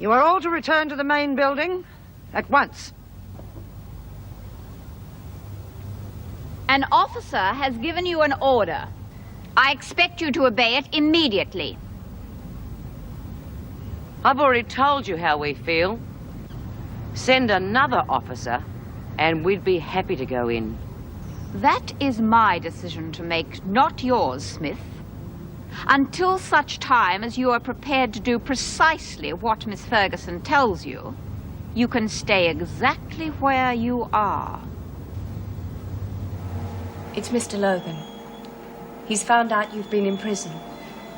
You are all to return to the main building at once. An officer has given you an order. I expect you to obey it immediately. I've already told you how we feel. Send another officer and we'd be happy to go in. That is my decision to make, not yours, Smith. Until such time as you are prepared to do precisely what Miss Ferguson tells you, you can stay exactly where you are. It's Mr. Logan. He's found out you've been in prison.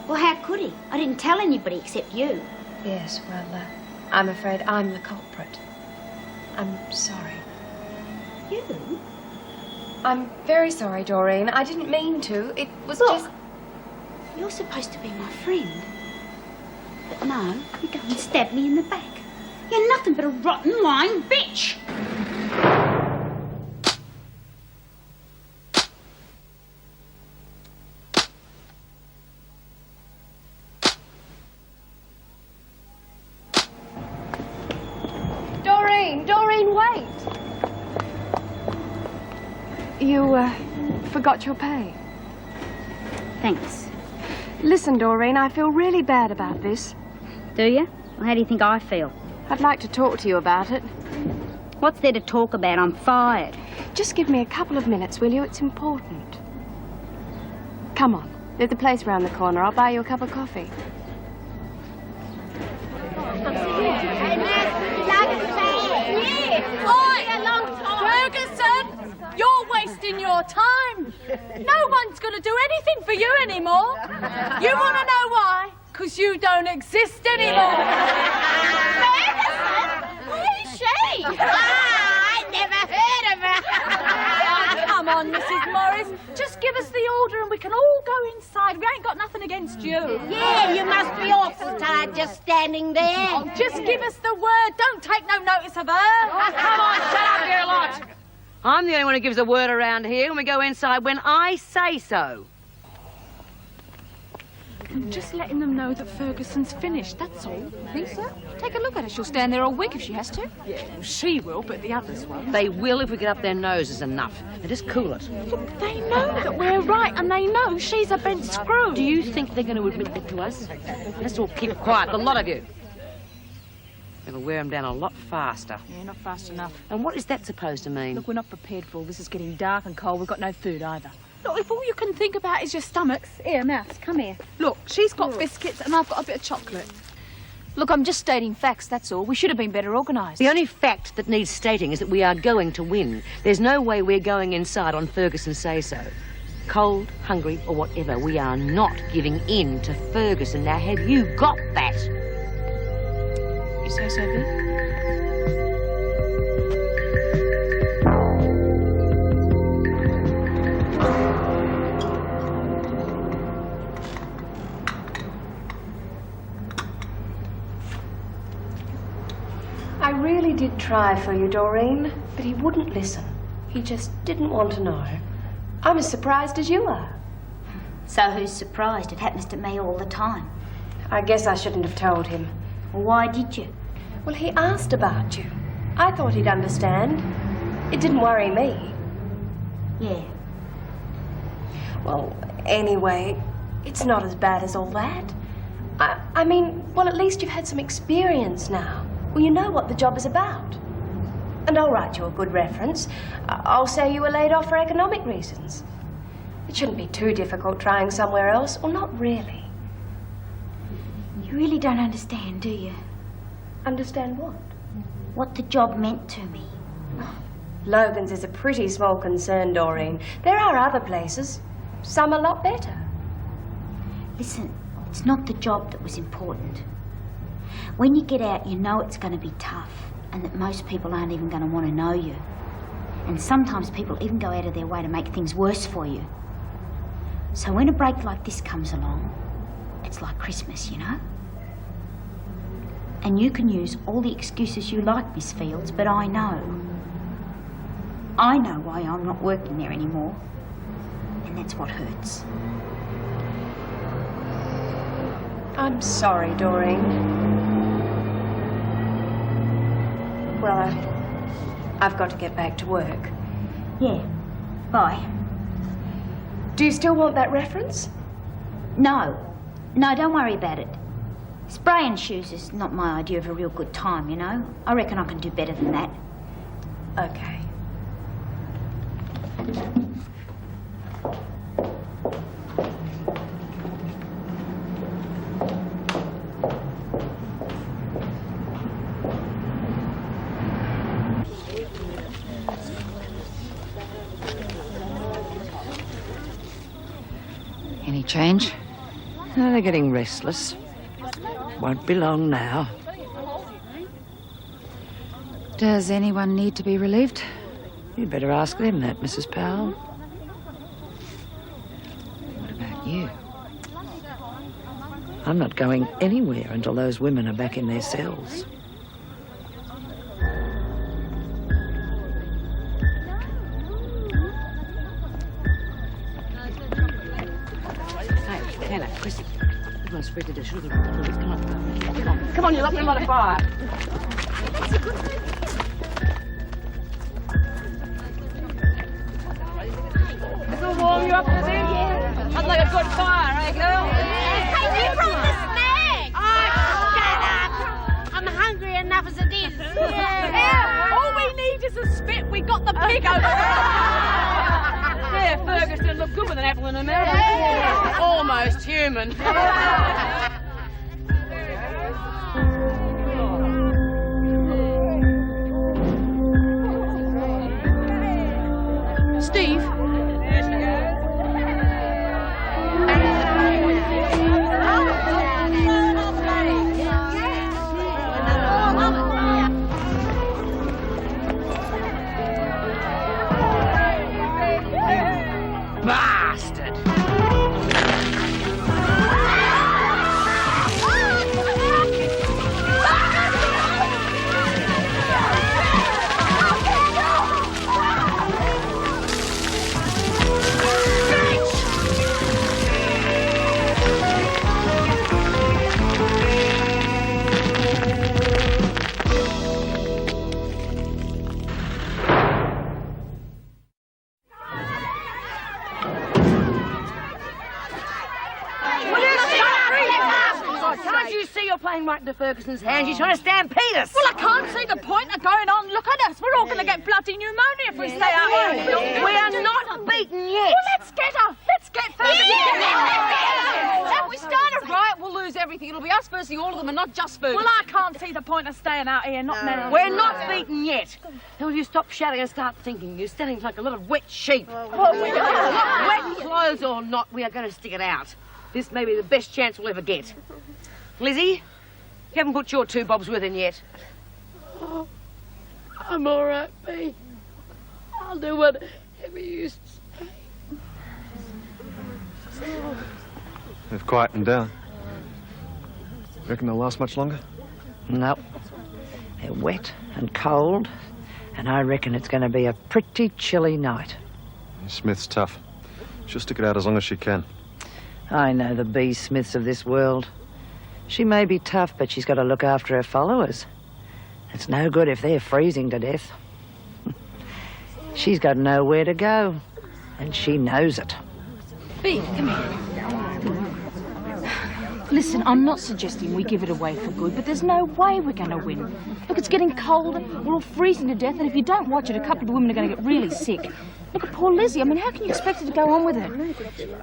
Well, how could he? I didn't tell anybody except you. Yes, well, I'm afraid I'm the culprit. I'm sorry. You? I'm very sorry, Doreen. I didn't mean to. It was Look, just... You're supposed to be my friend. But no, you go and stab me in the back. You're nothing but a rotten, lying bitch. Doreen, wait! You, forgot your pay. Thanks. Listen, Doreen, I feel really bad about this. Do you? Well, how do you think I feel? I'd like to talk to you about it. What's there to talk about? I'm fired. Just give me a couple of minutes, will you? It's important. Come on. There's a place round the corner. I'll buy you a cup of coffee. Ferguson, you're wasting your time. No one's going to do anything for you anymore. You want to know why? Because you don't exist anymore. Ferguson? Who's she? I never heard of her. Oh, come on, Mrs. Morris. Just give us the order and we can all go inside. We ain't got nothing against you. Yeah, you must be awful tired just standing there. Oh, just give us the word. Don't take no notice of her. Oh, come on, shut up, you lot. I'm the only one who gives a word around here, and we go inside when I say so. I'm just letting them know that Ferguson's finished, that's all. Think so? Take a look at her. She'll stand there all week if she has to. Yeah, well, she will, but the others won't. They will if we get up their noses enough. And just cool it. Look, they know that we're right, and they know she's a bent screw. Do you think they're going to admit that to us? Let's all keep quiet, the lot of you. It'll wear them down a lot faster. Yeah, not fast enough. And what is that supposed to mean? Look, we're not prepared for all this. It's getting dark and cold. We've got no food either. Look, if all you can think about is your stomachs... Here, Mouse, come here. Look, she's got biscuits and I've got a bit of chocolate. Look, I'm just stating facts, that's all. We should have been better organised. The only fact that needs stating is that we are going to win. There's no way we're going inside on Ferguson's say-so. Cold, hungry, or whatever, we are not giving in to Ferguson. Now, have you got that? You say so, Vic? I really did try for you, Doreen, but he wouldn't listen. He just didn't want to know. I'm as surprised as you are. So who's surprised? It happens to me all the time. I guess I shouldn't have told him. Well, why did you? Well, he asked about you. I thought he'd understand. It didn't worry me. Yeah. Well, anyway, it's not as bad as all that. I mean, well, at least you've had some experience now. Well, you know what the job is about. And I'll write you a good reference. I'll say you were laid off for economic reasons. It shouldn't be too difficult trying somewhere else. Well, not really. You really don't understand, do you? Understand what? What the job meant to me. Logan's is a pretty small concern, Doreen. There are other places. Some a lot better. Listen, it's not the job that was important. When you get out, you know it's going to be tough and that most people aren't even going to want to know you. And sometimes people even go out of their way to make things worse for you. So when a break like this comes along, it's like Christmas, you know? And you can use all the excuses you like, Miss Fields, but I know. I know why I'm not working there anymore. And that's what hurts. I'm sorry, Doreen. I've got to get back to work. Yeah. Bye. Do you still want that reference? No. No, don't worry about it. Spraying shoes is not my idea of a real good time, you know. I reckon I can do better than that. Okay. Any change? Oh, they're getting restless. Won't be long now. Does anyone need to be relieved? You'd better ask them that, Mrs. Powell. What about you? I'm not going anywhere until those women are back in their cells. Hey, Hannah, Chrissy. Come on, spread the dish. Come on. Come on, you're up in a lot of fire. This'll warm you up a bit. I'd like a good fire, eh, girl? Hey, you brought the snack! Oh, shut up! I'm hungry enough as it is. Yeah. All we need is a spit. We got the pig over there. Yeah, Ferguson looked good with an apple in her mouth. Yeah. Almost human. Steve? Bastard! Can't you see you're playing right into Ferguson's hands? You're trying to stampede us. Well, I can't see the point of going on. Look at us. We're all going to get bloody pneumonia if we stay out here. We are not beaten yet. Well, let's get her. Let's get Ferguson. If we start a riot, we'll lose everything. It'll be us versus all of them and not just Ferguson. Well, I can't see the point of staying out here. Not now. We're not beaten yet. Till you stop shouting and start thinking. You're standing like a lot of wet sheep. Wet clothes or not, we are going to stick it out. This may be the best chance we'll ever get. Lizzie, you haven't put your 2 bobs with in yet. Oh, I'm all right, Bea. I'll do whatever you say. They've quietened down. Reckon they'll last much longer? No. They're wet and cold, and I reckon it's going to be a pretty chilly night. Smith's tough. She'll stick it out as long as she can. I know the B. Smiths of this world. She may be tough, but she's got to look after her followers. It's no good if they're freezing to death. She's got nowhere to go, and she knows it. Bea, come here. Listen, I'm not suggesting we give it away for good, but there's no way we're going to win. Look, it's getting colder, we're all freezing to death, and if you don't watch it, a couple of the women are going to get really sick. Look at poor Lizzie. I mean, how can you expect her to go on with it?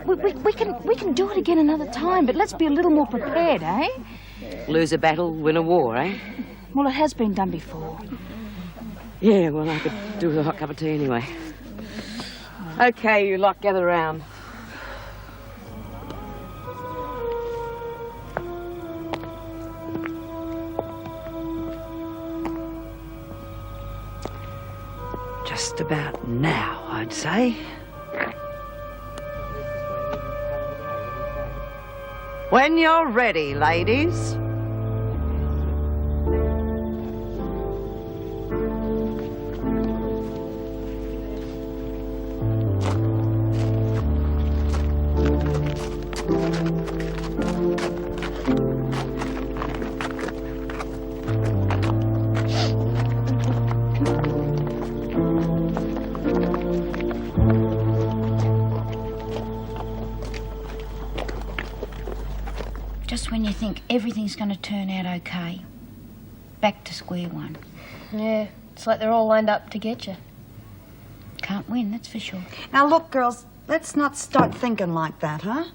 We can do it again another time, but let's be a little more prepared, eh? Lose a battle, win a war, eh? Well, it has been done before. Yeah, well, I could do with a hot cup of tea anyway. Okay, you lot, gather round. Just about now, I'd say. When you're ready, ladies. think everything's going to turn out okay. Back to square one. Yeah, it's like they're all lined up to get you. Can't win, that's for sure. Now, look, girls, let's not start thinking like that, huh?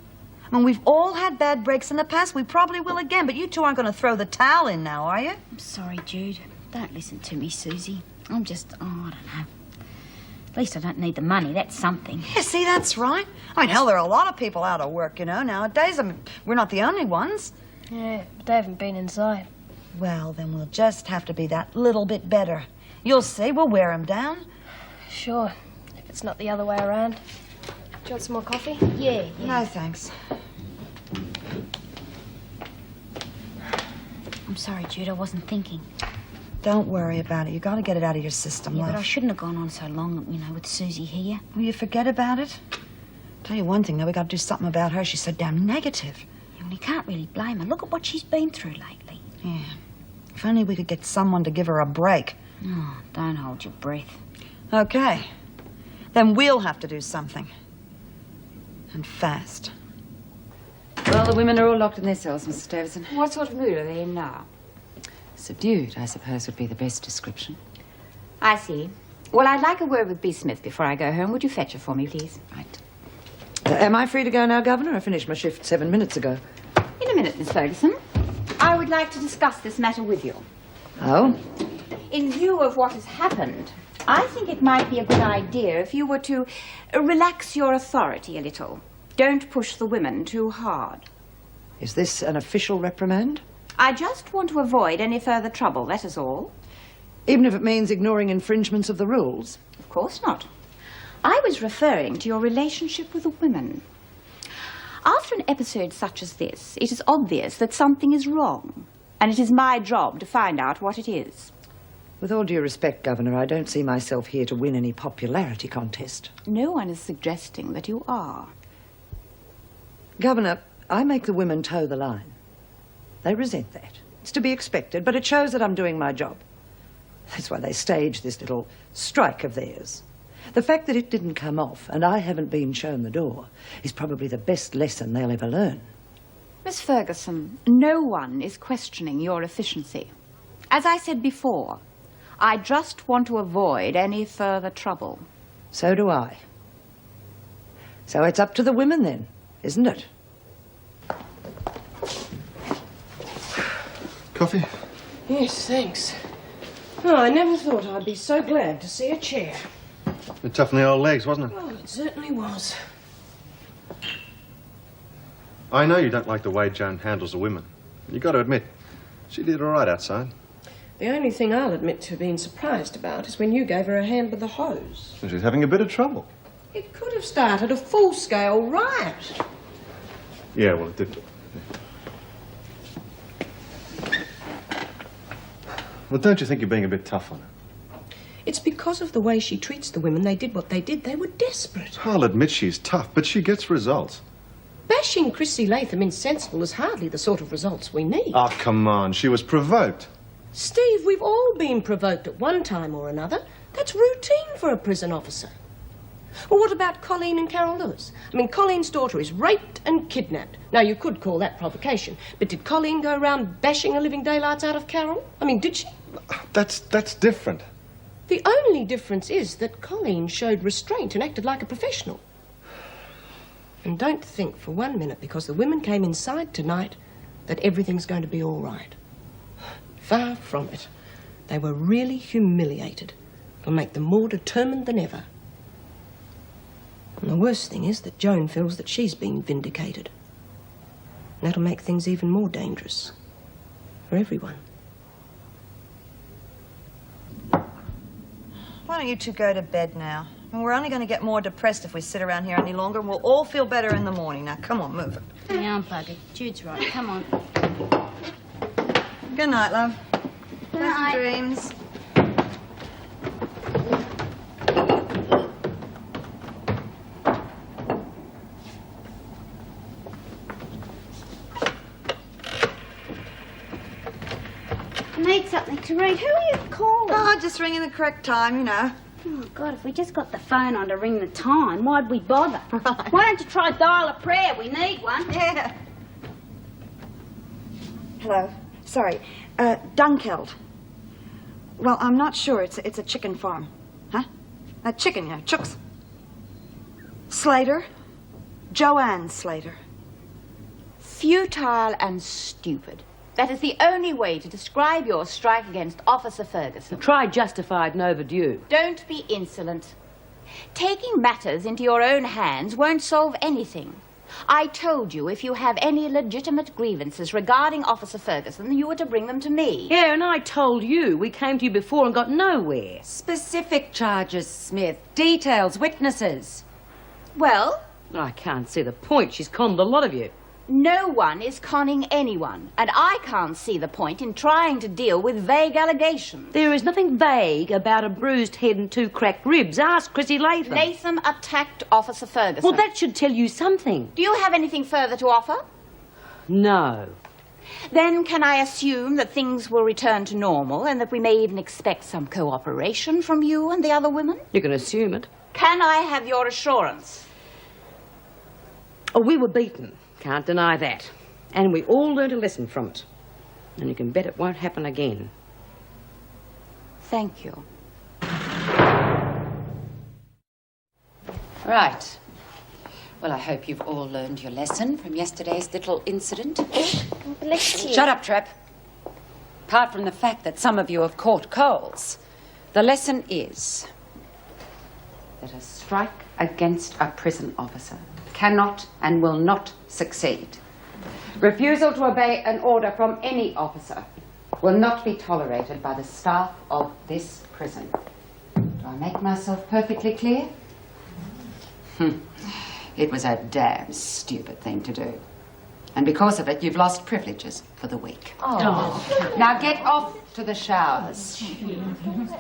I mean, we've all had bad breaks in the past. We probably will again, but you two aren't going to throw the towel in now, are you? I'm sorry, Jude. Don't listen to me, Susie. I'm just, I don't know. At least I don't need the money. That's something. Yeah, see, that's right. I mean, hell, there are a lot of people out of work, you know, nowadays. I mean, we're not the only ones. Yeah, but they haven't been inside. Well, then we'll just have to be that little bit better. You'll see, we'll wear them down. Sure, if it's not the other way around. Do you want some more coffee? Yeah. No, thanks. I'm sorry, Jude. I wasn't thinking. Don't worry about it. You got to get it out of your system, Yeah, love. but I shouldn't have gone on so long, you know, with Susie here. Will you forget about it? Tell you one thing, though, we got to do something about her. She's so damn negative. Yeah, well, you can't really blame her. Look at what she's been through lately. Yeah. If only we could get someone to give her a break. Oh, don't hold your breath. Okay. Then we'll have to do something. And fast. Well, the women are all locked in their cells, Mrs. Davison. What sort of mood are they in now? Subdued, I suppose, would be the best description. I see. Well, I'd like a word with B. Smith before I go home. Would you fetch her for me, please? Right. Am I free to go now, Governor? I finished my shift 7 minutes ago. In a minute, Miss Ferguson. I would like to discuss this matter with you. Oh? In view of what has happened, I think it might be a good idea if you were to relax your authority a little. Don't push the women too hard. Is this an official reprimand? I just want to avoid any further trouble, that is all. Even if it means ignoring infringements of the rules? Of course not. I was referring to your relationship with the women. After an episode such as this, it is obvious that something is wrong, and it is my job to find out what it is. With all due respect, Governor, I don't see myself here to win any popularity contest. No one is suggesting that you are. Governor, I make the women toe the line. They resent that. It's to be expected, but it shows that I'm doing my job. That's why they staged this little strike of theirs. The fact that it didn't come off and I haven't been shown the door is probably the best lesson they'll ever learn. Miss Ferguson, no one is questioning your efficiency. As I said before, I just want to avoid any further trouble. So do I. So it's up to the women then, isn't it? Coffee? Yes, thanks. Oh, I never thought I'd be so glad to see a chair. It toughened the old legs, wasn't it? Oh, it certainly was. I know you don't like the way Joan handles the women. You got to admit, she did all right outside. The only thing I'll admit to being surprised about is when you gave her a hand with the hose. She's having a bit of trouble. It could have started a full-scale riot. Yeah, well, it did. Well, don't you think you're being a bit tough on her? It's because of the way she treats the women. They did what they did. They were desperate. I'll admit she's tough, but she gets results. Bashing Chrissy Latham insensible is hardly the sort of results we need. Oh, come on. She was provoked. Steve, we've all been provoked at one time or another. That's routine for a prison officer. Well, what about Colleen and Carol Lewis? I mean, Colleen's daughter is raped and kidnapped. Now, you could call that provocation, but did Colleen go around bashing the living daylights out of Carol? I mean, did she? That's different. The only difference is that Colleen showed restraint and acted like a professional. And don't think for 1 minute, because the women came inside tonight, that everything's going to be all right. Far from it. They were really humiliated. It'll make them more determined than ever. And the worst thing is that Joan feels that she's been vindicated. And that'll make things even more dangerous. For everyone. Why don't you two go to bed now? I mean, we're only going to get more depressed if we sit around here any longer, and we'll all feel better in the morning. Now, come on, move it. Yeah, I'm buggered. Jude's right. Come on. Good night, love. Pleasant night. dreams. I need something to read. Who are you calling? Oh, just ringing the correct time, you know. Oh, God, if we just got the phone on to ring the time, why'd we bother? Right. Why don't you try dial a prayer? We need one. Yeah. Hello. Sorry. Dunkeld. Well, I'm not sure. It's a chicken farm. Huh? A chicken, yeah. Chooks. Slater. Joanne Slater. Futile and stupid. That is the only way to describe your strike against Officer Ferguson. Try justified and overdue. Don't be insolent. Taking matters into your own hands won't solve anything. I told you if you have any legitimate grievances regarding Officer Ferguson, you were to bring them to me. Yeah, and I told you. We came to you before and got nowhere. Specific charges, Smith. Details, witnesses. Well, I can't see the point. She's conned a lot of you. no one is conning anyone, and I can't see the point in trying to deal with vague allegations. There is nothing vague about a bruised head and 2 cracked ribs. Ask Chrissy Latham. Latham attacked Officer Ferguson. Well, that should tell you something. Do you have anything further to offer? No. Then can I assume that things will return to normal and that we may even expect some cooperation from you and the other women? You can assume it. Can I have your assurance? Oh, we were beaten. Can't deny that. And we all learned a lesson from it. And you can bet it won't happen again. Thank you. Right. Well, I hope you've all learned your lesson from yesterday's little incident. Bless you. Shut up, Trap. Apart from the fact that some of you have caught colds, the lesson is that a strike against a prison officer cannot and will not succeed. Refusal to obey an order from any officer will not be tolerated by the staff of this prison. Do I make myself perfectly clear? It was a damn stupid thing to do. And because of it, you've lost privileges for the week. Oh. Now get off to the showers.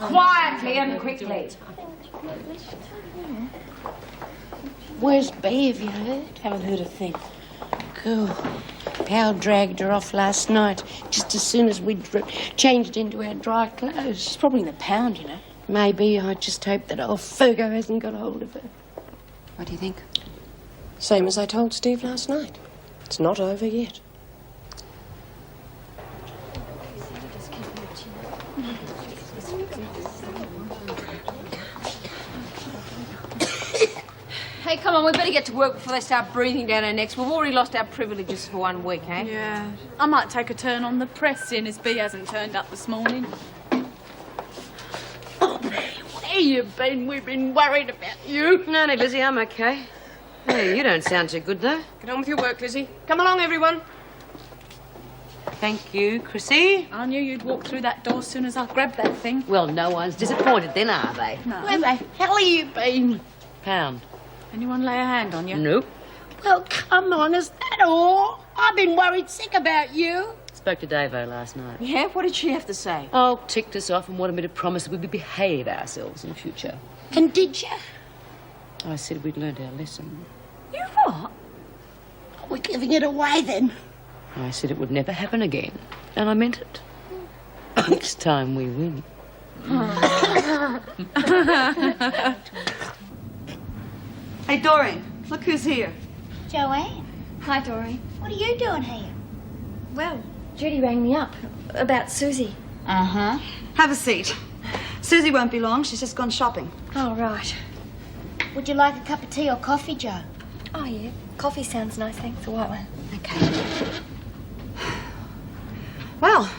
Quietly and quickly. Where's Bea, have you heard? Haven't heard a thing. Cool. Pal dragged her off last night, just as soon as we'd changed into our dry clothes. She's probably in the pound, you know. Maybe. I just hope that old Fergo hasn't got hold of her. What do you think? Same as I told Steve last night. It's not over yet. Hey, come on, we better get to work before they start breathing down our necks. We've already lost our privileges for 1 week, eh? Yeah. I might take a turn on the press, seeing as Bea hasn't turned up this morning. Where you been? We've been worried about you. No, Lizzie, I'm okay. Hey, you don't sound too good, though. Get on with your work, Lizzie. Come along, everyone. Thank you, Chrissy. I knew you'd walk through that door as soon as I grabbed that thing. Well, no one's disappointed then, are they? No. Where the hell have you been? Pound. Anyone lay a hand on you? Nope. Well, come on, is that all? I've been worried sick about you. Spoke to Davo last night. Yeah? What did she have to say? Oh, ticked us off and wanted me to promise that we'd behave ourselves in future. And did you? I said we'd learned our lesson. You what? We're giving it away then. I said it would never happen again. And I meant it. Next time we win. Hey, Doreen, look who's here. Joanne. Hi, Doreen. What are you doing here? Well, Judy rang me up about Susie. Uh-huh. Have a seat. Susie won't be long. She's just gone shopping. Oh, right. Would you like a cup of tea or coffee, Joe? Oh, yeah. Coffee sounds nice, thanks. A white one. Okay. Well,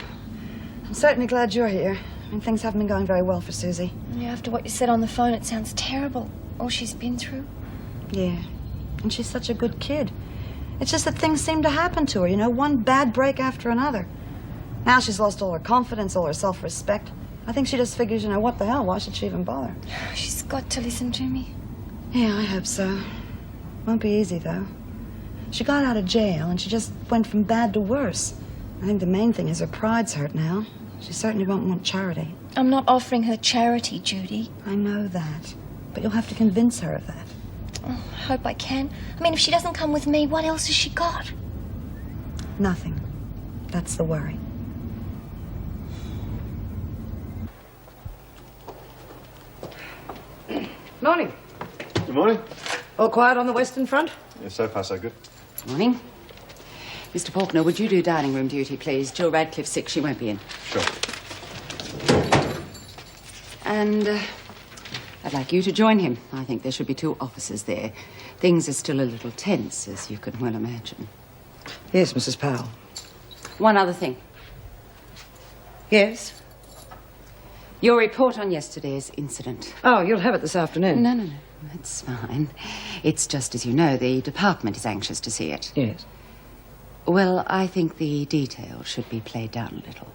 I'm certainly glad you're here. I mean, things haven't been going very well for Susie. Yeah, after what you said on the phone, it sounds terrible. All she's been through. Yeah, and she's such a good kid. It's just that things seem to happen to her, you know, one bad break after another. Now she's lost all her confidence, all her self-respect. I think she just figures, you know, what the hell, why should she even bother? She's got to listen to me. Yeah, I hope so. Won't be easy, though. She got out of jail, and she just went from bad to worse. I think the main thing is her pride's hurt now. She certainly won't want charity. I'm not offering her charity, Judy. I know that, but you'll have to convince her of that. Oh, I hope I can. I mean, if she doesn't come with me, what else has she got? Nothing. That's the worry. Morning. Good morning. All quiet on the Western Front? Yeah, so far so good. Morning. Mr. Faulkner, would you do dining room duty, please? Jill Radcliffe's sick. She won't be in. Sure. And I'd like you to join him. I think there should be 2 officers there. Things are still a little tense, as you can well imagine. Yes, Mrs. Powell. One other thing. Yes? Your report on yesterday's incident. Oh, you'll have it this afternoon. No. It's fine. It's just as you know, the department is anxious to see it. Yes. Well, I think the details should be played down a little.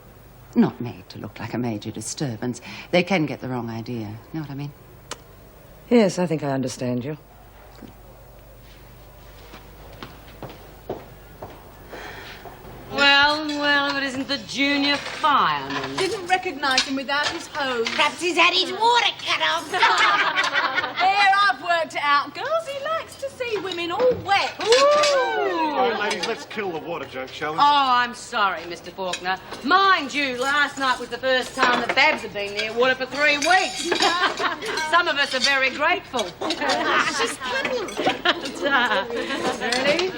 Not made to look like a major disturbance. They can get the wrong idea. Know what I mean? Yes, I think I understand you. Well, if it isn't the junior fireman. Didn't recognise him without his hose. Perhaps he's had his water cut off. There, I've worked it out. Girls, he likes to see women all wet. All right, ladies, let's kill the water joke, shall we? Oh, I'm sorry, Mr. Faulkner. Mind you, last night was the first time the Babs have been near water for 3 weeks. Some of us are very grateful. She's coming. Ready?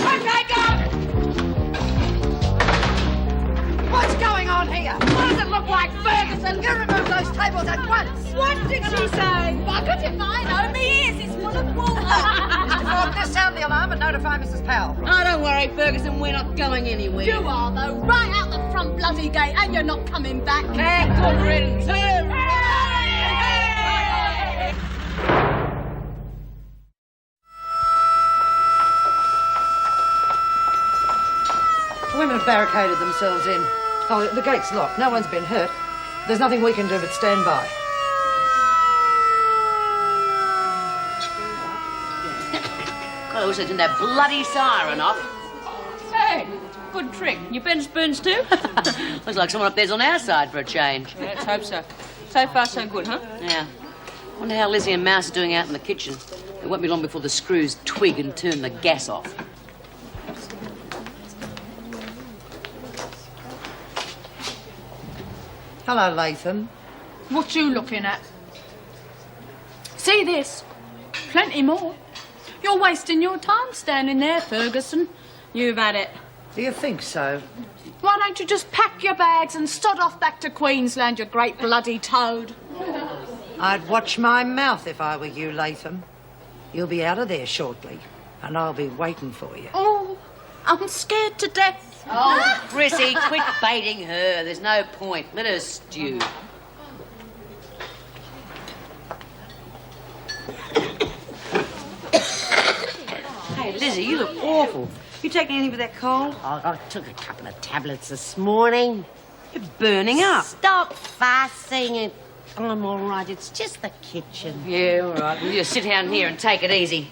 Okay, go! What's going on here? What does it look like, Ferguson? You remove those tables at once! What did she say? Why could you find out? My ears, it's full of water. Mr. Faulkner, sound the alarm and notify Mrs. Powell. Oh, don't worry, Ferguson, we're not going anywhere. You are, though, right out the front bloody gate, and you're not coming back. Okay, good riddance. The women have barricaded themselves in. Oh, the gate's locked. No one's been hurt. There's nothing we can do but stand by. God, I wish they turned that bloody siren off. Hey, good trick. You been spoons too? Looks like someone up there's on our side for a change. Yeah, let's hope so. So far, so good, huh? Yeah. Wonder how Lizzie and Mouse are doing out in the kitchen. It won't be long before the screws twig and turn the gas off. Hello, Latham. What you looking at? See this? Plenty more. You're wasting your time standing there, Ferguson. You've had it. Do you think so? Why don't you just pack your bags and stod off back to Queensland, you great bloody toad? I'd watch my mouth if I were you, Latham. You'll be out of there shortly, and I'll be waiting for you. Oh, I'm scared to death. Oh, Chrissy, quit baiting her. There's no point. Let her stew. Hey, Lizzie, you look awful. You taking anything for that cold? Oh, I took a couple of tablets this morning. You're burning up. Stop fussing. I'm all right. It's just the kitchen. Yeah, all right. We'll just sit down here and take it easy.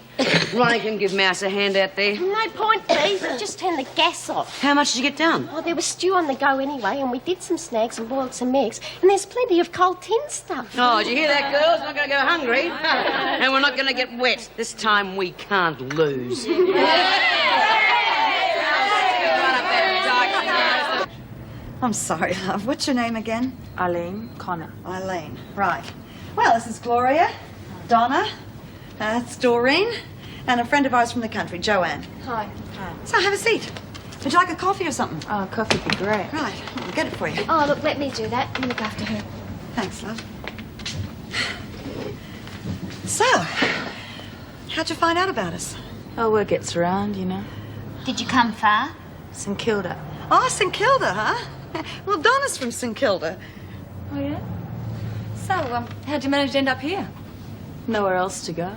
Ronnie can give Mouse a hand out there. No point, please. Just turn the gas off. How much did you get done? Well, there was stew on the go anyway, and we did some snags and boiled some eggs, and there's plenty of cold tin stuff. Oh, did you hear that, girls? We're not going to go hungry. And we're not going to get wet. This time we can't lose. I'm sorry, love. What's your name again? Eileen Connor. Eileen. Right. Well, this is Gloria, Donna, it's Doreen, and a friend of ours from the country, Joanne. Hi. So have a seat. Would you like a coffee or something? Oh, coffee'd be great. Right. I'll get it for you. Oh, look, let me do that. You look after her. Thanks, love. So, how'd you find out about us? Oh, word gets around, you know. Did you come far? St Kilda. Oh, St Kilda, huh? Well, Donna's from St Kilda. Oh, yeah? So, how'd you manage to end up here? Nowhere else to go.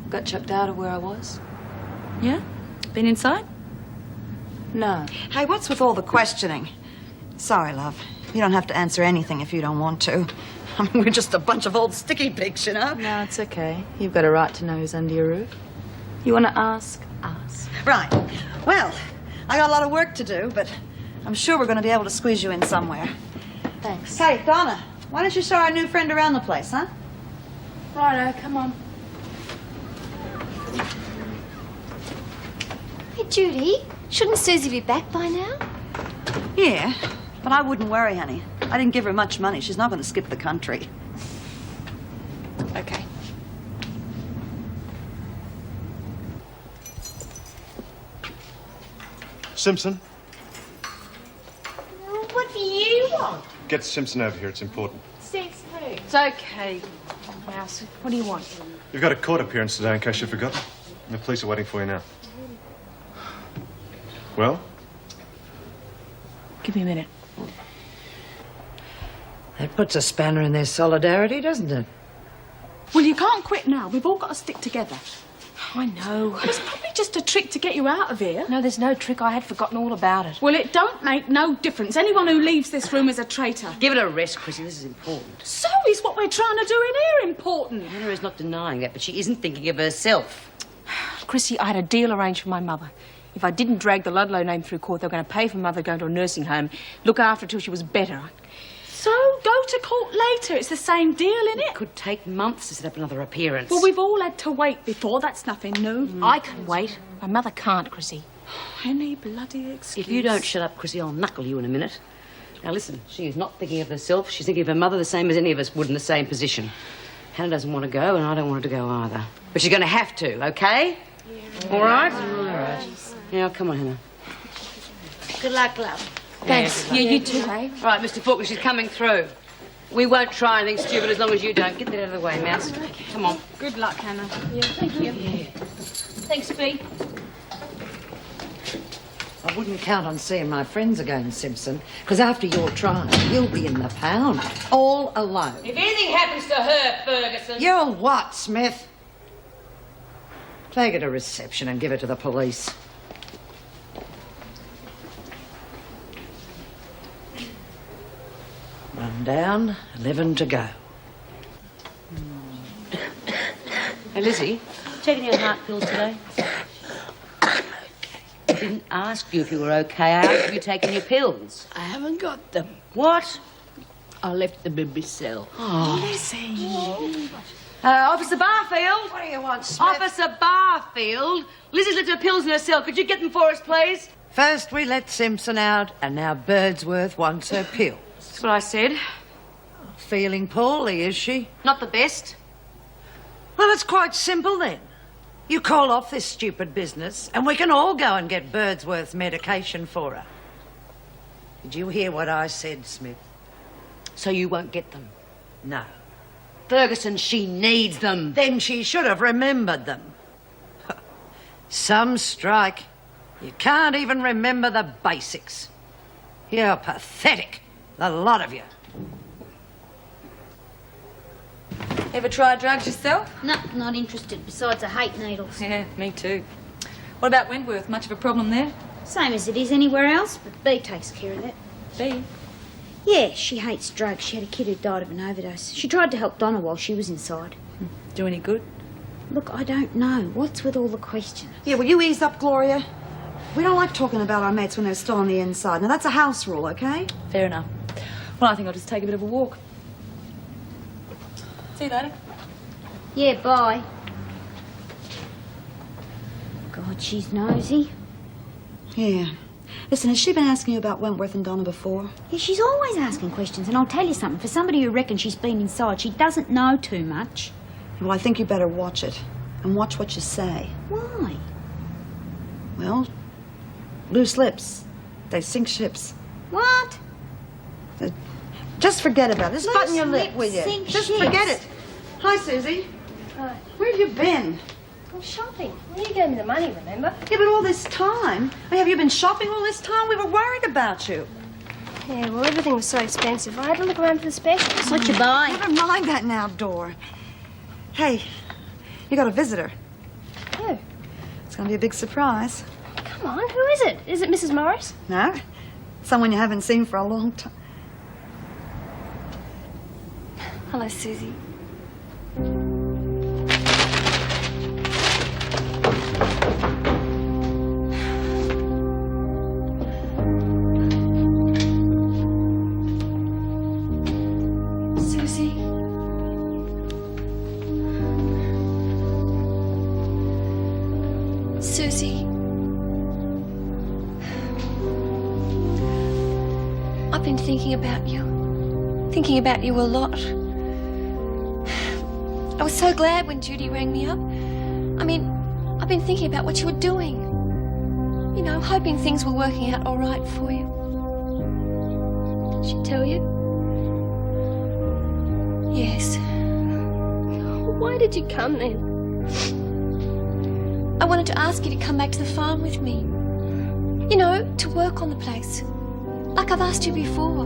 Got chucked out of where I was. Yeah? Been inside? No. Hey, what's with all the questioning? Sorry, love. You don't have to answer anything if you don't want to. I mean, we're just a bunch of old sticky pigs, you know? No, it's okay. You've got a right to know who's under your roof. You want to ask? Ask. Right. Well, I got a lot of work to do, but I'm sure we're going to be able to squeeze you in somewhere. Thanks. Hey, Donna, why don't you show our new friend around the place, huh? Righto, come on. Hey, Judy, shouldn't Susie be back by now? Yeah, but I wouldn't worry, honey. I didn't give her much money. She's not going to skip the country. Okay. Simpson, What do you want? get Simpson over here. It's important. Says who? It's okay, Mouse. What do you want? You've got a court appearance today, in case you've forgotten. The police are waiting for you now. Well? Give me a minute. That puts a spanner in their solidarity, doesn't it? Well, you can't quit now. We've all got to stick together. I know. It's probably just a trick to get you out of here. No, there's no trick. I had forgotten all about it. Well, it don't make no difference. Anyone who leaves this room is a traitor. Give it a rest, Chrissy. This is important. So is what we're trying to do in here important. Hannah is not denying that, but she isn't thinking of herself. Chrissy, I had a deal arranged for my mother. If I didn't drag the Ludlow name through court, they were going to pay for Mother going to a nursing home, look after her till she was better. So go to court later. It's the same deal, innit? It could take months to set up another appearance. Well, we've all had to wait before. That's nothing new. I can wait. My mother can't, Chrissy. Any bloody excuse. If you don't shut up, Chrissy, I'll knuckle you in a minute. Now, listen, she is not thinking of herself. She's thinking of her mother the same as any of us would in the same position. Hannah doesn't want to go, and I don't want her to go either. But she's going to have to, okay? Yeah. All right? All right. Now, come on, Hannah. Good luck, love. Thanks. Yeah, you too, eh? All right, Mr. Faulkner, she's coming through. We won't try anything stupid as long as you don't. Get that out of the way, Mouse. Come on. Good luck, Hannah. Yeah, thank you. Yeah. Thanks, Bea. I wouldn't count on seeing my friends again, Simpson, because after your trial, you'll be in the pound, all alone. If anything happens to her, Ferguson... You'll what, Smith? Take her to reception and give her to the police. One down, 11 to go. Hey, Lizzie, taking your heart pills today? I didn't ask you if you were okay. I asked if you'd taken your pills. I haven't got them. What? I left them in my cell. Oh. Officer Barfield. What do you want, Smith? Officer Barfield. Lizzie's left her pills in her cell. Could you get them for us, please? First we let Simpson out, and now Birdsworth wants her pill. That's what I said. Feeling poorly, is she? Not the best. Well, it's quite simple then. You call off this stupid business, and we can all go and get Birdsworth's medication for her. Did you hear what I said, Smith? So you won't get them? No. Ferguson, she needs them. Then she should have remembered them. Some strike. You can't even remember the basics. You're pathetic, the lot of you. Ever tried drugs yourself? No, not interested. Besides, I hate needles. Yeah, me too. What about Wentworth? Much of a problem there? Same as it is anywhere else, but Bea takes care of that. Bea? Yeah, she hates drugs. She had a kid who died of an overdose. She tried to help Donna while she was inside. Do any good? Look, I don't know. What's with all the questions? Yeah, will you ease up, Gloria? We don't like talking about our mates when they're still on the inside. Now, that's a house rule, okay? Fair enough. Well, I think I'll just take a bit of a walk. See you later. Yeah, bye. God, she's nosy. Yeah. Listen, has she been asking you about Wentworth and Donna before? Yeah, she's always asking questions, and I'll tell you something. For somebody who reckons she's been inside, she doesn't know too much. Well, I think you better watch it. And watch what you say. Why? Well, loose lips. They sink ships. What? Just forget about it. Just button your lip, lips will you? sink Just ships. forget it. Hi, Susie. Hi. Where have you been? I'm shopping. Well, you gave me the money, remember? Yeah, but all this time. Have you been shopping all this time? We were worried about you. Yeah, well, everything was so expensive. I had to look around for the specials. What you buy? Never mind that now, Dor. Hey, you got a visitor. Oh, It's going to be a big surprise. come on. Who is it? Is it Mrs. Morris? No? Someone you haven't seen for a long time. Hello, Susie. Susie. Susie. I've been thinking about you. Thinking about you a lot. I was so glad when Judy rang me up. I mean, I've been thinking about what you were doing. You know, hoping things were working out all right for you. Did she tell you? Yes. Why did you come then? I wanted to ask you to come back to the farm with me. You know, to work on the place. Like I've asked you before.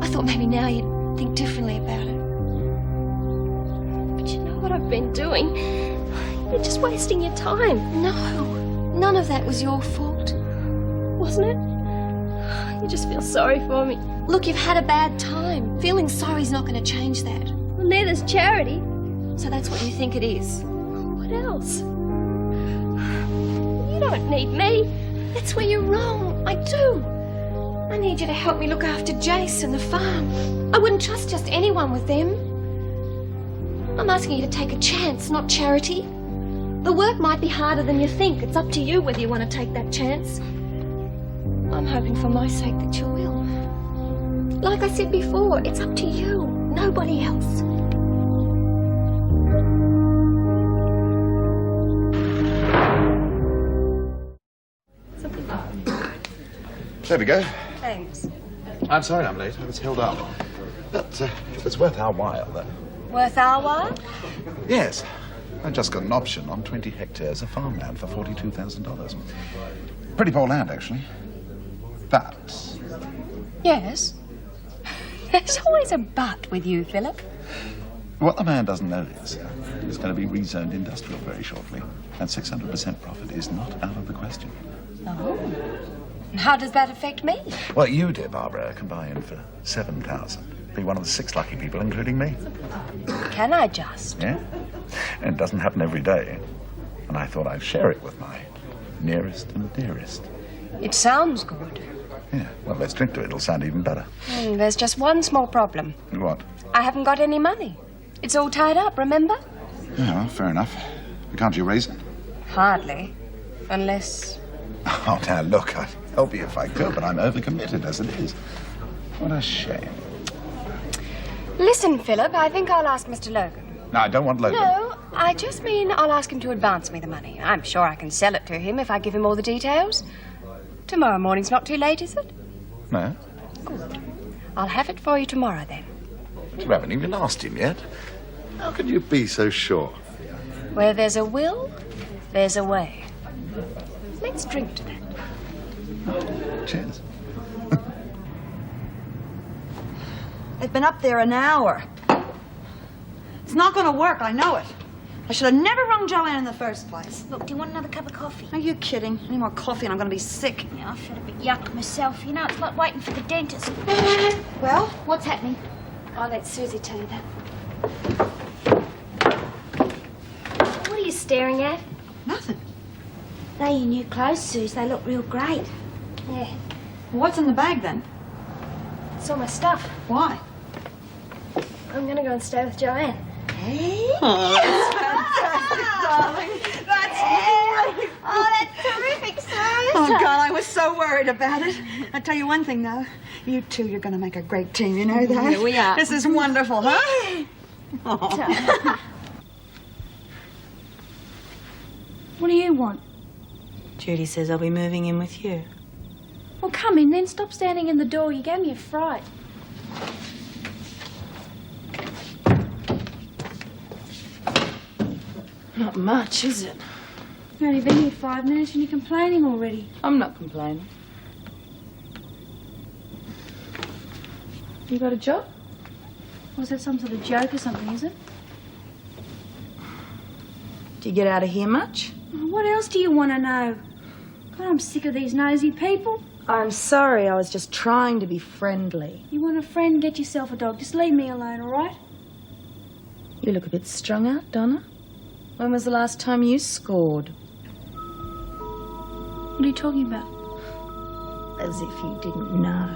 I thought maybe now you'd think differently about it. But you know what I've been doing? You're just wasting your time. No, none of that was your fault. Wasn't it? You just feel sorry for me. Look, you've had a bad time. Feeling sorry's not going to change that. Well, neither's charity. So that's what you think it is. What else? You don't need me. That's where you're wrong. I do. I need you to help me look after Jace and the farm. I wouldn't trust just anyone with them. I'm asking you to take a chance, not charity. The work might be harder than you think. It's up to you whether you want to take that chance. I'm hoping for my sake that you will. Like I said before, it's up to you, nobody else. There we go. Thanks. I'm sorry I'm late. I was held up. But it's worth our while, though. Worth our while? Yes. I just got an option on 20 hectares of farmland for $42,000. Pretty poor land, actually. But Yes. There's always a but with you, Philip. what the man doesn't know is it's going to be rezoned industrial very shortly, and 600% profit is not out of the question. Oh. And how does that affect me? Well, you, dear Barbara, can buy in for $7,000. Be one of the 6 lucky people, including me. Can I just? Yeah? And it doesn't happen every day. And I thought I'd share it with my nearest and dearest. It sounds good. Yeah, well, let's drink to it. It'll sound even better. There's just one small problem. What? I haven't got any money. It's all tied up, remember? Yeah, well, fair enough. Can't you raise it? Hardly. Unless... Oh, now, look, I'd help you if I could, but I'm overcommitted as it is. What a shame. Listen, Philip, I think I'll ask Mr. Logan. No, I don't want Logan. No, I just mean I'll ask him to advance me the money. I'm sure I can sell it to him if I give him all the details. Tomorrow morning's not too late, is it? No? Good. I'll have it for you tomorrow, then. You haven't even asked him yet. How can you be so sure? Where there's a will, there's a way. Let's drink to that. Cheers. They've been up there an hour. It's not going to work, I know it. I should have never rung Joanne in the first place. Look, do you want another cup of coffee? Are you kidding? Any more coffee and I'm going to be sick. Yeah, I feel a bit yuck myself. You know, it's like waiting for the dentist. Well? What's happening? I'll let Susie tell you that. What are you staring at? Nothing. They're your new clothes, Suze. They look real great. Yeah. What's in the bag, then? It's all my stuff. Why? I'm going to go and stay with Joanne. Hey? Oh, that's fantastic, darling. That's great. Oh, that's terrific, Suze. Oh, God, I was so worried about it. I'll tell you one thing, though. You two, you're going to make a great team, you know that? Yeah, we are. This is wonderful, huh? Oh. What do you want? Judy says I'll be moving in with you. Well, come in then. Stop standing in the door. You gave me a fright. Not much, is it? You've only been here 5 minutes and you're complaining already. I'm not complaining. You got a job? Was that some sort of joke or something, is it? Do you get out of here much? Oh, what else do you want to know? God, I'm sick of these nosy people. I'm sorry, I was just trying to be friendly. You want a friend, get yourself a dog. Just leave me alone, all right? You look a bit strung out, Donna. When was the last time you scored? What are you talking about? As if you didn't know.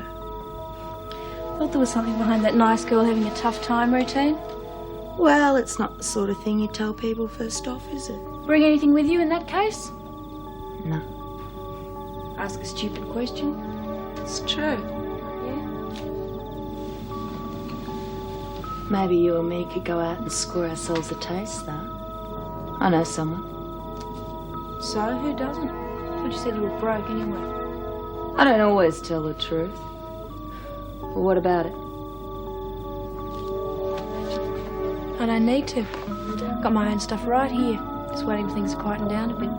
I thought there was something behind that nice girl having a tough time routine. Well, it's not the sort of thing you tell people first off, is it? Bring anything with you in that case? No. Ask a stupid question. It's true. Yeah? Maybe you or me could go out and score ourselves a taste, though. I know someone. So, who doesn't? Who thought you said you were broke anyway. I don't always tell the truth. But what about it? I don't need to. Got my own stuff right here. Just waiting for things to quieten down a bit.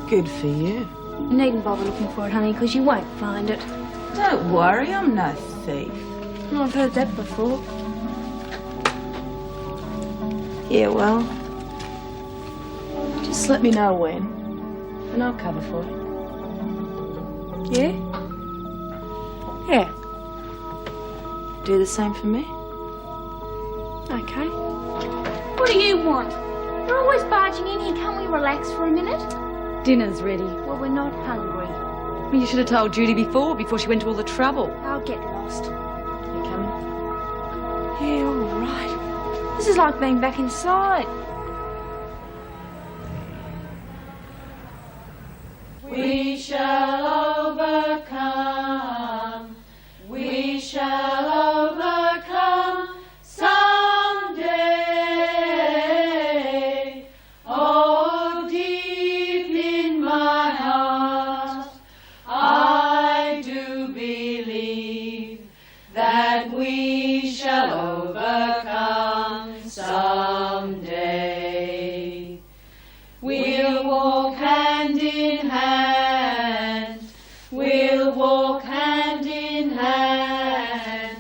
Good for you. You needn't bother looking for it, honey, because you won't find it. Don't worry, I'm no thief. Well, I've heard that before. Yeah, well, just let me know when, and I'll cover for it. Yeah? Yeah. Do the same for me? Okay. What do you want? You're always barging in here. Can't we relax for a minute? Dinner's ready. Well, we're not hungry. Well, you should have told Judy before she went to all the trouble. I'll get lost. You coming? Yeah, all right. This is like being back inside. We shall overcome. We shall overcome someday. Oh, deep in my heart, I do believe that we shall overcome someday. We'll walk hand in hand. We'll walk hand in hand.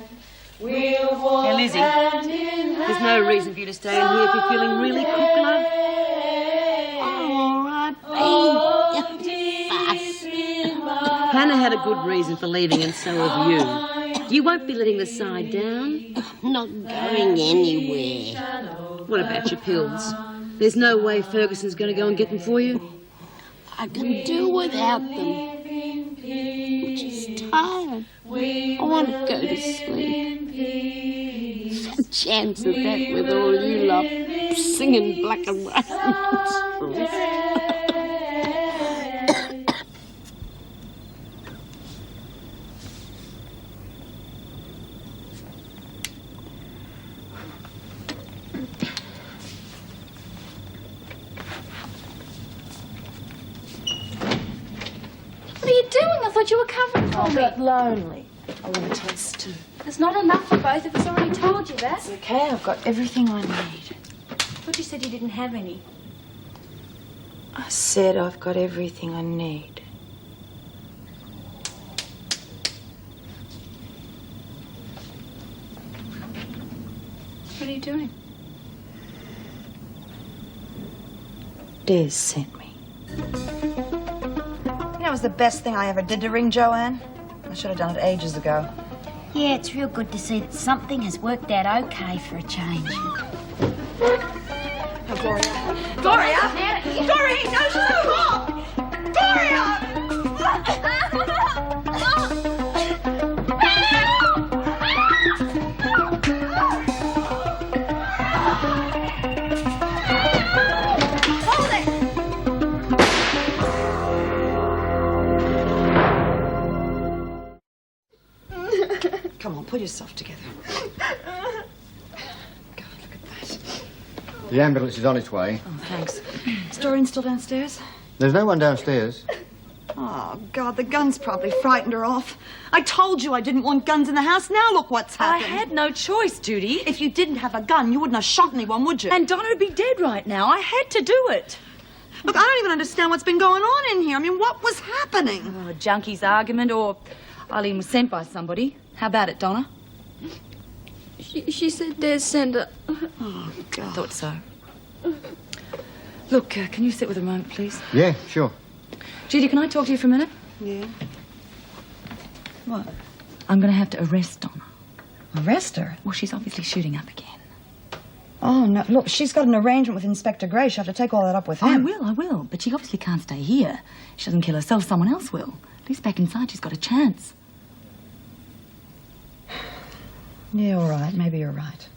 We'll walk Lizzie, hand in hand. there's no reason for you to stay in here if you're feeling really crook, love. All right, Hannah had a good reason for leaving, and so have you. You won't be letting the side down. I'm not going anywhere. What about your pills? There's no way Ferguson's going to go and get them for you? I can do without them. I'm just tired. I want to go to sleep. A chance of that with all you lot singing black and white. What are you doing? I thought you were covering for me. I got lonely. I want a taste too. There's not enough for both of us. I already told you that. It's okay, I've got everything I need. I thought you said you didn't have any. I said I've got everything I need. What are you doing? Des sent me. You know, it was the best thing I ever did to ring Joanne. I should have done it ages ago. Yeah, it's real good to see that something has worked out okay for a change. Oh, Gloria. Gloria! Doreen! No, stop! Gloria! Come on, pull yourself together. God, look at that. The ambulance is on its way. Oh, thanks. Is Doreen still downstairs? There's no one downstairs. Oh, God, the gun's probably frightened her off. I told you I didn't want guns in the house. Now look what's happened. I had no choice, Judy. If you didn't have a gun, you wouldn't have shot anyone, would you? And Donna would be dead right now. I had to do it. Look, I don't even understand what's been going on in here. I mean, what was happening? Oh, a junkie's argument, or Eileen was sent by somebody. How about it, Donna? She said Des sent her. Oh, God. Thought so. Look, can you sit with a moment, please? Yeah, sure. Judy, can I talk to you for a minute? Yeah. What? I'm going to have to arrest Donna. Arrest her? Well, she's obviously shooting up again. Oh, no. Look, she's got an arrangement with Inspector Gray. She'll have to take all that up with him. I will. But she obviously can't stay here. If she doesn't kill herself, someone else will. At least back inside, she's got a chance. Yeah, all right. Maybe you're right.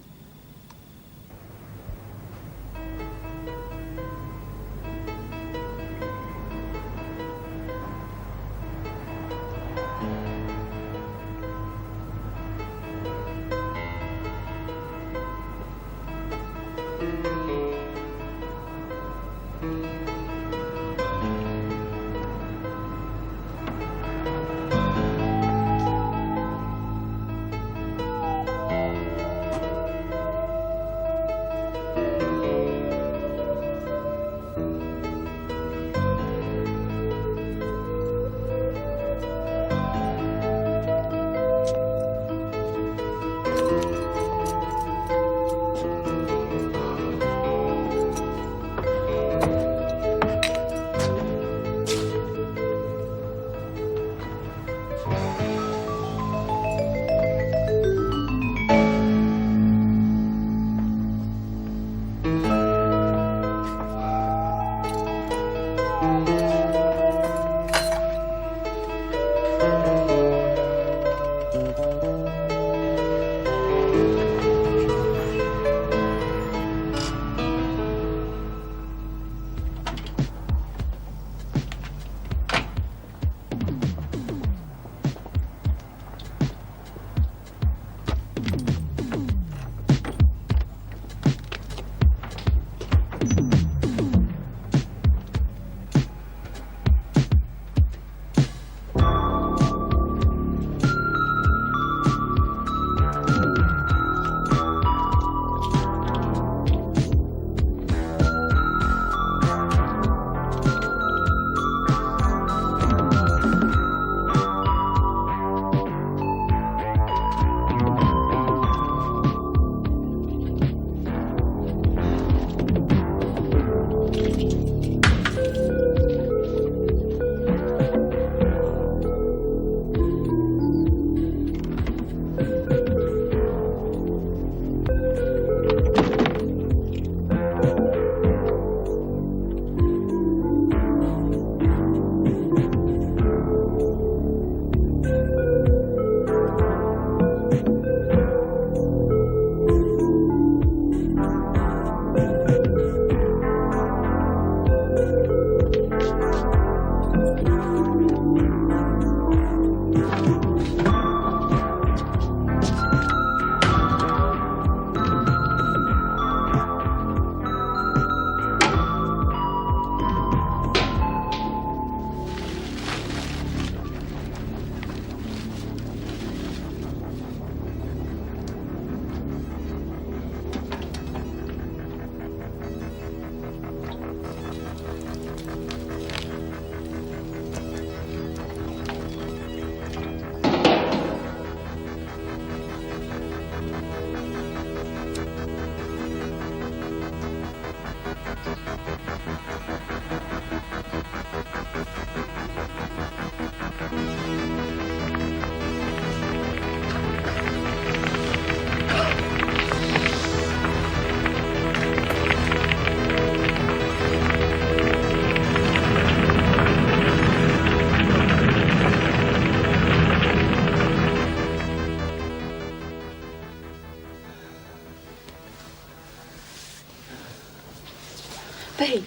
Babe,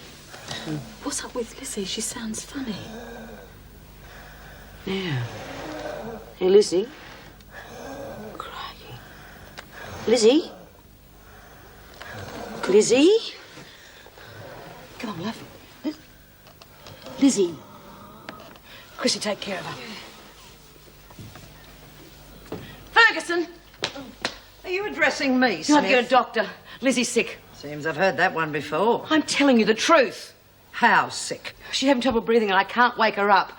what's up with Lizzie? She sounds funny. Yeah. Hey, Lizzie. Crikey. Lizzie? Lizzie? Come on, love. Lizzie. Chrissy, take care of her. Ferguson! Are you addressing me, You Smith? have to get a doctor. Lizzie's sick. Seems I've heard that one before. I'm telling you the truth. How sick? She's having trouble breathing and I can't wake her up.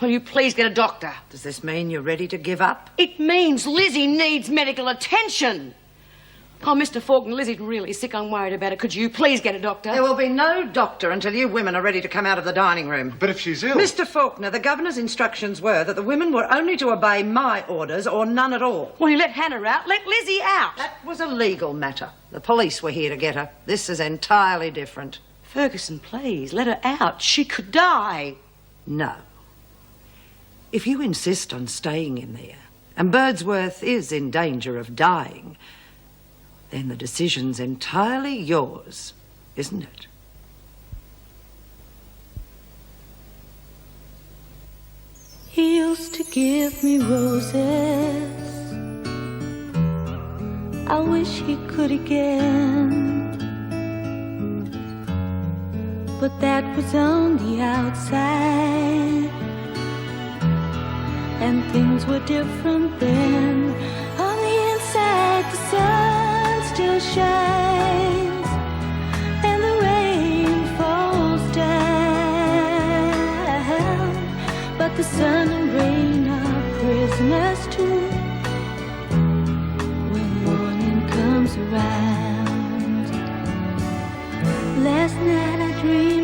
Will you please get a doctor? Does this mean you're ready to give up? It means Lizzie needs medical attention. Oh, Mr. Faulkner, Lizzie's really sick. I'm worried about her. Could you please get a doctor? There will be no doctor until you women are ready to come out of the dining room. But if she's ill... Mr. Faulkner, the governor's instructions were that the women were only to obey my orders or none at all. Well, you let Hannah out. Let Lizzie out. That was a legal matter. The police were here to get her. This is entirely different. Ferguson, please, let her out. She could die. No. If you insist on staying in there, and Birdsworth is in danger of dying, then the decision's entirely yours, isn't it? He used to give me roses. I wish he could again. But that was on the outside, and things were different then. On the inside, the sun still shines, and the rain falls down. But the sun and rain are prisoners too when morning comes around. Last night I dreamed